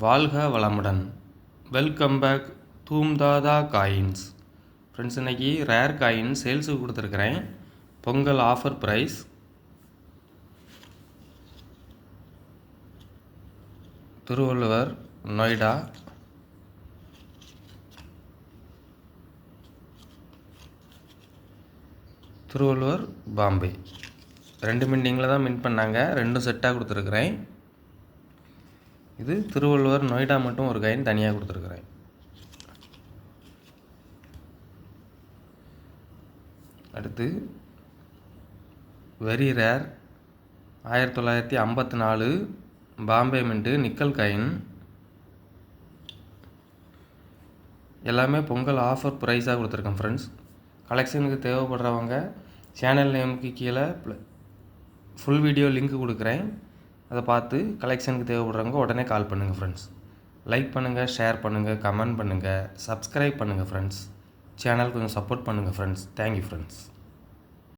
வாழ்க வளமுடன். Welcome back தூம்தாதா காயின்ஸ். ஃப்ரெண்ட்ஸ், இன்றைக்கி ரேர் காயின் சேல்ஸுக்கு கொடுத்துருக்குறேன். Pongal offer price. திருவள்ளுவர், நொய்டா. திருவள்ளுவர், பாம்பே. 2 மின்டிங்கில் தான் மின் பண்ணாங்க. 2 செட்டாக கொடுத்துருக்குறேன். இது திருவள்ளுவர், நொய்டா மட்டும் ஒரு காயின் தனியாக கொடுத்துருக்குறேன். அடுத்து very rare 1954 Bombay mint nickel coin. எல்லாமே பொங்கல் ஆஃபர் ப்ரைஸாக கொடுத்துருக்கேன் ஃப்ரெண்ட்ஸ். கலெக்ஷனுக்கு தேவைப்படுறவங்க சேனல் நேமுக்கு கீழே ஃபுல் வீடியோ லிங்க் கொடுக்குறேன். அதை பார்த்து கலெக்ஷனுக்கு தேவைப்படுறவங்க உடனே கால் பண்ணுங்கள் ஃப்ரெண்ட்ஸ். லைக் பண்ணுங்கள், ஷேர் பண்ணுங்கள், கமெண்ட் பண்ணுங்கள், சப்ஸ்கிரைப் பண்ணுங்கள் ஃப்ரெண்ட்ஸ். சேனல் கொஞ்சம் சப்போர்ட் பண்ணுங்கள் ஃப்ரெண்ட்ஸ். Thank you friends.